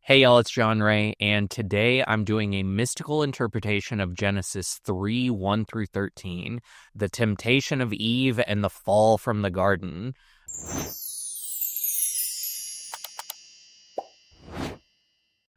Hey y'all, it's Jon Ray, and today I'm doing a mystical interpretation of Genesis 3, 1 through 13, the temptation of Eve and the fall from the garden.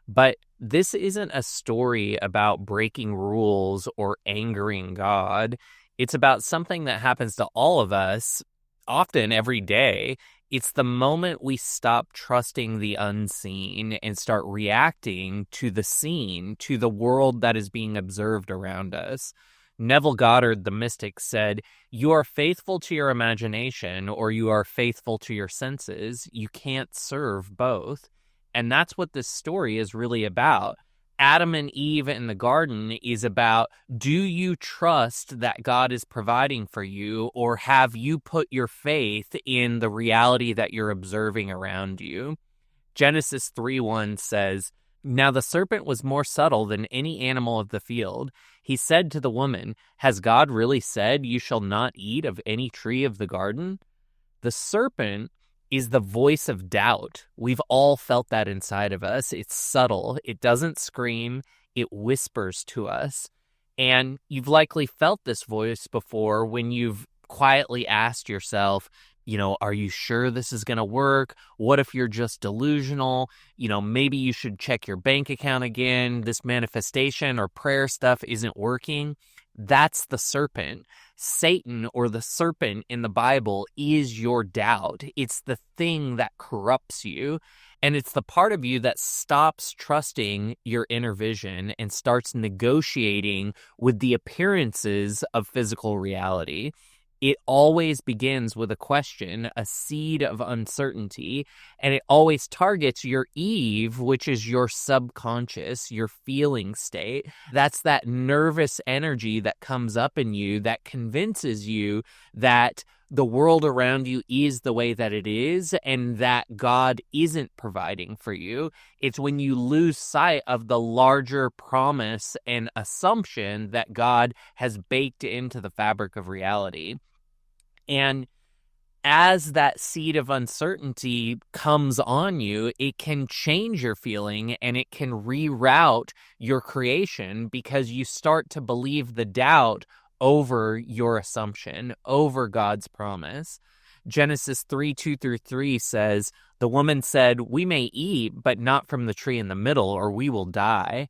But this isn't a story about breaking rules or angering God. It's about something that happens to all of us, often every day. It's the moment we stop trusting the unseen and start reacting to the seen, to the world that is being observed around us. Neville Goddard, the mystic, said, "You are faithful to your imagination or you are faithful to your senses. You can't serve both." And that's what this story is really about. Adam and Eve in the garden is about, do you trust that God is providing for you, or have you put your faith in the reality that you're observing around you? Genesis 3:1 says, "Now the serpent was more subtle than any animal of the field. He said to the woman, 'Has God really said you shall not eat of any tree of the garden?'" The serpent is the voice of doubt. We've all felt that inside of us. It's subtle. It doesn't scream. It whispers to us. And you've likely felt this voice before when you've quietly asked yourself, are you sure this is going to work? What if you're just delusional? Maybe you should check your bank account again. This manifestation or prayer stuff isn't working. That's the serpent. Satan, or the serpent in the Bible, is your doubt. It's the thing that corrupts you. And it's the part of you that stops trusting your inner vision and starts negotiating with the appearances of physical reality. It always begins with a question, a seed of uncertainty, and it always targets your Eve, which is your subconscious, your feeling state. That's that nervous energy that comes up in you that convinces you that the world around you is the way that it is and that God isn't providing for you. It's when you lose sight of the larger promise and assumption that God has baked into the fabric of reality. And as that seed of uncertainty comes on you, it can change your feeling and it can reroute your creation because you start to believe the doubt over your assumption, over God's promise. Genesis 3, 2 through 3 says, "The woman said, 'We may eat, but not from the tree in the middle, or we will die.'"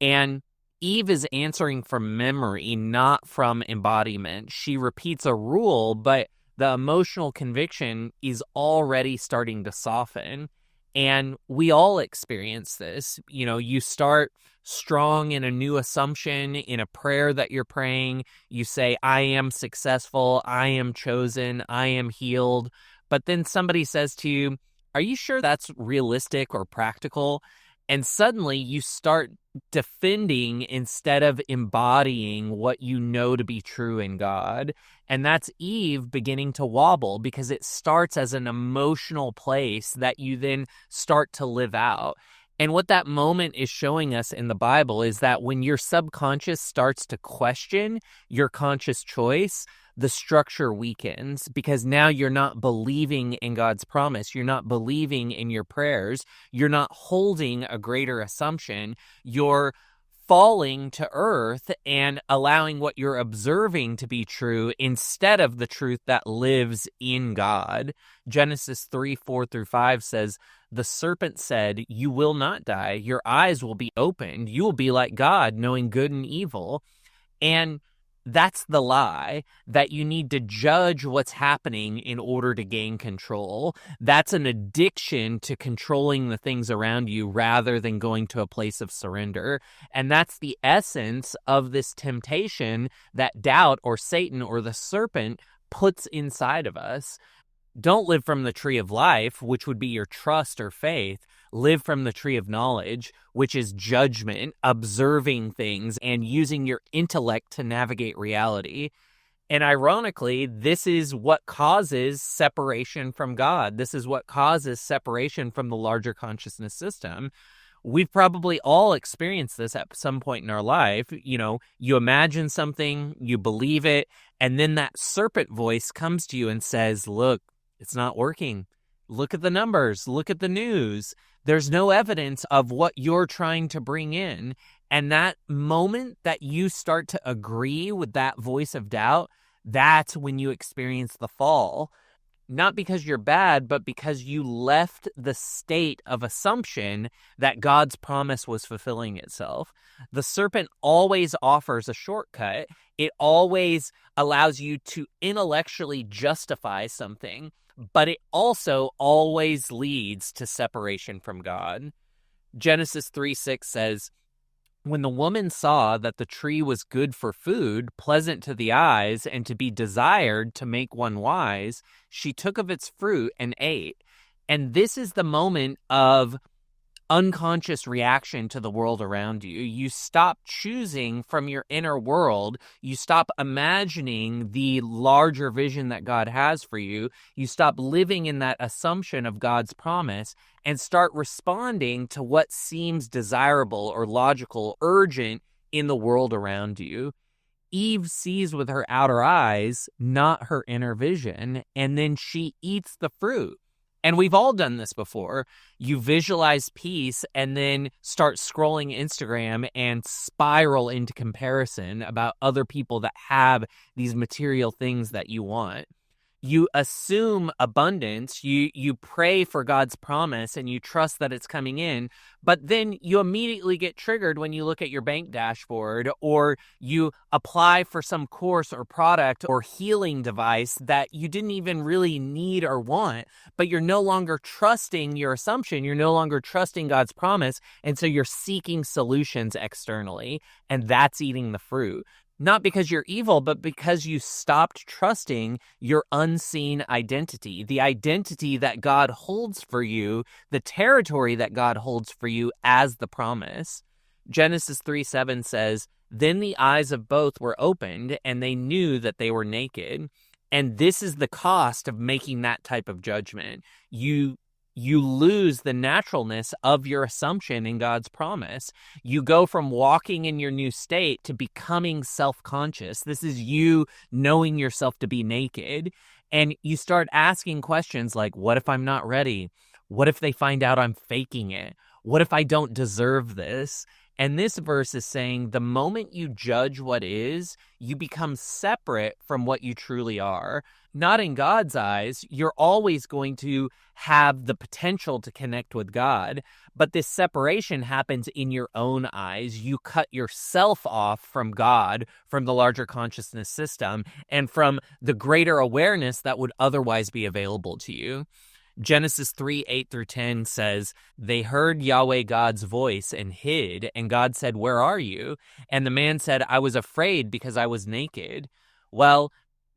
And Eve is answering from memory, not from embodiment. She repeats a rule, but the emotional conviction is already starting to soften. And we all experience this. You start strong in a new assumption, in a prayer that you're praying. You say, "I am successful, I am chosen, I am healed." But then somebody says to you, "Are you sure that's realistic or practical?" And suddenly you start defending instead of embodying what you know to be true in God. And that's Eve beginning to wobble because it starts as an emotional place that you then start to live out. And what that moment is showing us in the Bible is that when your subconscious starts to question your conscious choice, the structure weakens because now you're not believing in God's promise. You're not believing in your prayers. You're not holding a greater assumption. You're falling to earth and allowing what you're observing to be true instead of the truth that lives in God. Genesis 3, 4 through 5 says, "The serpent said, 'You will not die. Your eyes will be opened. You will be like God, knowing good and evil.'" And that's the lie, that you need to judge what's happening in order to gain control. That's an addiction to controlling the things around you rather than going to a place of surrender. And that's the essence of this temptation that doubt or Satan or the serpent puts inside of us. Don't live from the tree of life, which would be your trust or faith. Live from the tree of knowledge, which is judgment, observing things, and using your intellect to navigate reality. And ironically, this is what causes separation from God. This is what causes separation from the larger consciousness system. We've probably all experienced this at some point in our life. You imagine something, you believe it, and then that serpent voice comes to you and says, "Look, it's not working. Look at the numbers, look at the news. There's no evidence of what you're trying to bring in. And that moment that you start to agree with that voice of doubt, that's when you experience the fall. Not because you're bad, but because you left the state of assumption that God's promise was fulfilling itself. The serpent always offers a shortcut. It always allows you to intellectually justify something, but it also always leads to separation from God. Genesis 3:6 says, when the woman saw that the tree was good for food, pleasant to the eyes, and to be desired to make one wise, she took of its fruit and ate. And this is the moment of unconscious reaction to the world around you. You stop choosing from your inner world. You stop imagining the larger vision that God has for you. You stop living in that assumption of God's promise and start responding to what seems desirable or logical, urgent in the world around you. Eve sees with her outer eyes, not her inner vision, and then she eats the fruit. And we've all done this before. You visualize peace and then start scrolling Instagram and spiral into comparison about other people that have these material things that you want. You assume abundance, you pray for God's promise, and you trust that it's coming in, but then you immediately get triggered when you look at your bank dashboard, or you apply for some course or product or healing device that you didn't even really need or want, but you're no longer trusting your assumption, you're no longer trusting God's promise, and so you're seeking solutions externally, and that's eating the fruit. Not because you're evil, but because you stopped trusting your unseen identity, the identity that God holds for you, the territory that God holds for you as the promise. Genesis 3:7 says, then the eyes of both were opened, and they knew that they were naked. And this is the cost of making that type of judgment. You lose the naturalness of your assumption in God's promise. You go from walking in your new state to becoming self-conscious. This is you knowing yourself to be naked. And you start asking questions like, what if I'm not ready? What if they find out I'm faking it? What if I don't deserve this? And this verse is saying the moment you judge what is, you become separate from what you truly are. Not in God's eyes, you're always going to have the potential to connect with God, but this separation happens in your own eyes. You cut yourself off from God, from the larger consciousness system, and from the greater awareness that would otherwise be available to you. Genesis 3:8-10 says, they heard Yahweh God's voice and hid, and God said, where are you? And the man said, I was afraid because I was naked. Well,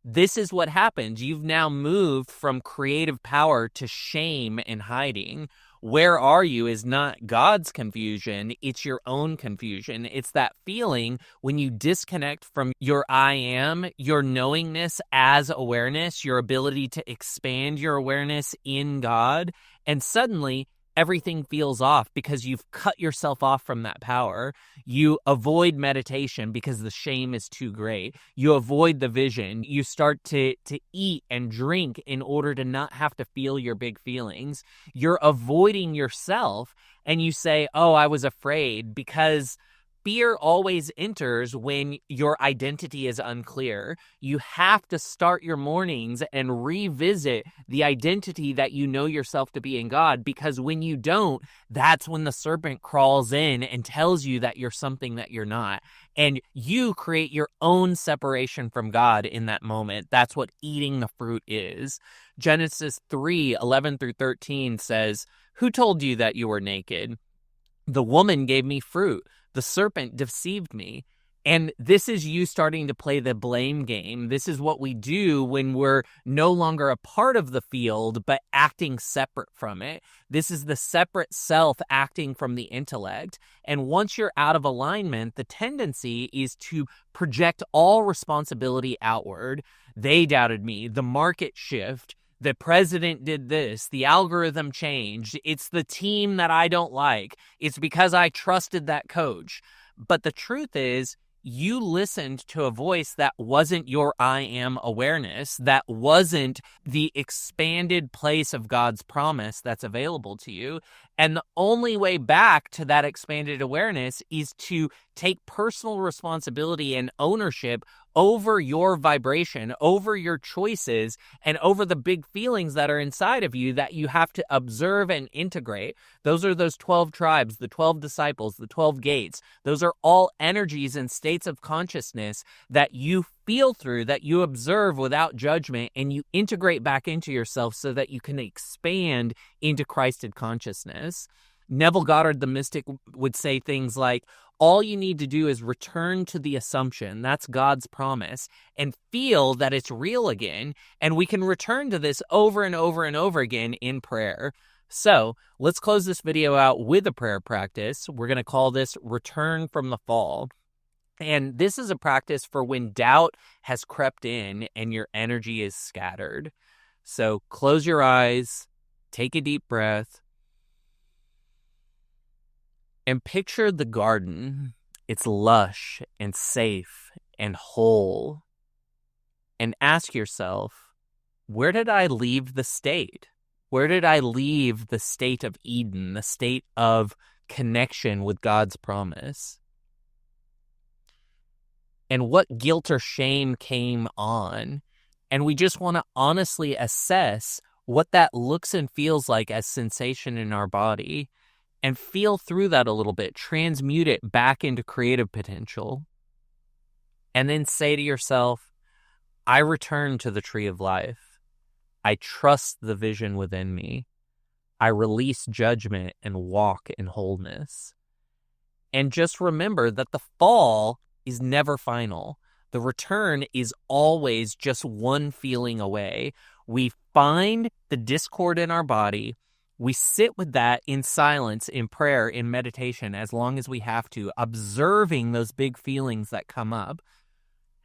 this is what happens. You've now moved from creative power to shame and hiding. Where are you is not God's confusion, it's your own confusion. It's that feeling when you disconnect from your I am, your knowingness as awareness, your ability to expand your awareness in God, and suddenly everything feels off because you've cut yourself off from that power. You avoid meditation because the shame is too great. You avoid the vision. You start to eat and drink in order to not have to feel your big feelings. You're avoiding yourself, and you say, oh, I was afraid, because fear always enters when your identity is unclear. You have to start your mornings and revisit the identity that you know yourself to be in God, because when you don't, that's when the serpent crawls in and tells you that you're something that you're not. And you create your own separation from God in that moment. That's what eating the fruit is. Genesis 3:11-13 says, who told you that you were naked? The woman gave me fruit. The serpent deceived me. And this is you starting to play the blame game. This is what we do when we're no longer a part of the field, but acting separate from it. This is the separate self acting from the intellect. And once you're out of alignment, the tendency is to project all responsibility outward. They doubted me. The market shift. The president did this. The algorithm changed. It's the team that I don't like. It's because I trusted that coach. But the truth is, you listened to a voice that wasn't your I am awareness, that wasn't the expanded place of God's promise that's available to you. And the only way back to that expanded awareness is to take personal responsibility and ownership over your vibration, over your choices, and over the big feelings that are inside of you that you have to observe and integrate. Those are those 12 tribes, the 12 disciples, the 12 gates. Those are all energies and states of consciousness that you feel through, that you observe without judgment, and you integrate back into yourself so that you can expand into Christed consciousness. Neville Goddard, the mystic, would say things like, all you need to do is return to the assumption, that's God's promise, and feel that it's real again. And we can return to this over and over and over again in prayer. So let's close this video out with a prayer practice. We're going to call this Return from the Fall. And this is a practice for when doubt has crept in and your energy is scattered. So close your eyes, take a deep breath, and picture the garden. It's lush and safe and whole. And ask yourself, where did I leave the state? Where did I leave the state of Eden, the state of connection with God's promise? And what guilt or shame came on? And we just want to honestly assess what that looks and feels like as sensation in our body, and feel through that a little bit, transmute it back into creative potential. And then say to yourself, I return to the tree of life. I trust the vision within me. I release judgment and walk in wholeness. And just remember that the fall is never final. The return is always just one feeling away. We find the discord in our body. We sit with that in silence, in prayer, in meditation, as long as we have to, observing those big feelings that come up.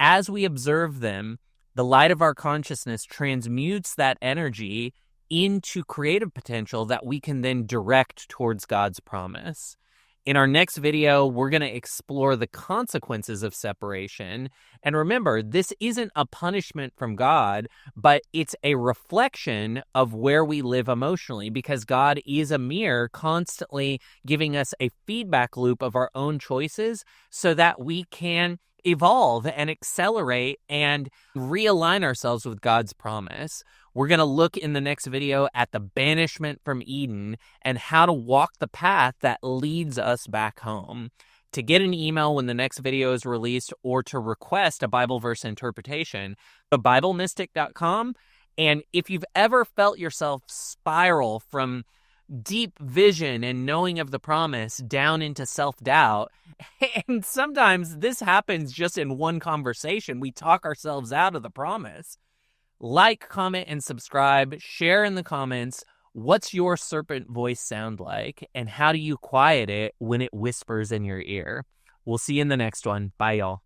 As we observe them, the light of our consciousness transmutes that energy into creative potential that we can then direct towards God's promise. In our next video, we're going to explore the consequences of separation. And remember, this isn't a punishment from God, but it's a reflection of where we live emotionally, because God is a mirror constantly giving us a feedback loop of our own choices so that we can evolve and accelerate and realign ourselves with God's promise. We're going to look in the next video at the banishment from Eden and how to walk the path that leads us back home. To get an email when the next video is released or to request a Bible verse interpretation, thebiblemystic.com. And if you've ever felt yourself spiral from deep vision and knowing of the promise down into self-doubt, and sometimes this happens just in one conversation, we talk ourselves out of the promise. Like, comment, and subscribe. Share in the comments, what's your serpent voice sound like, and how do you quiet it when it whispers in your ear? We'll see you in the next one. Bye, y'all.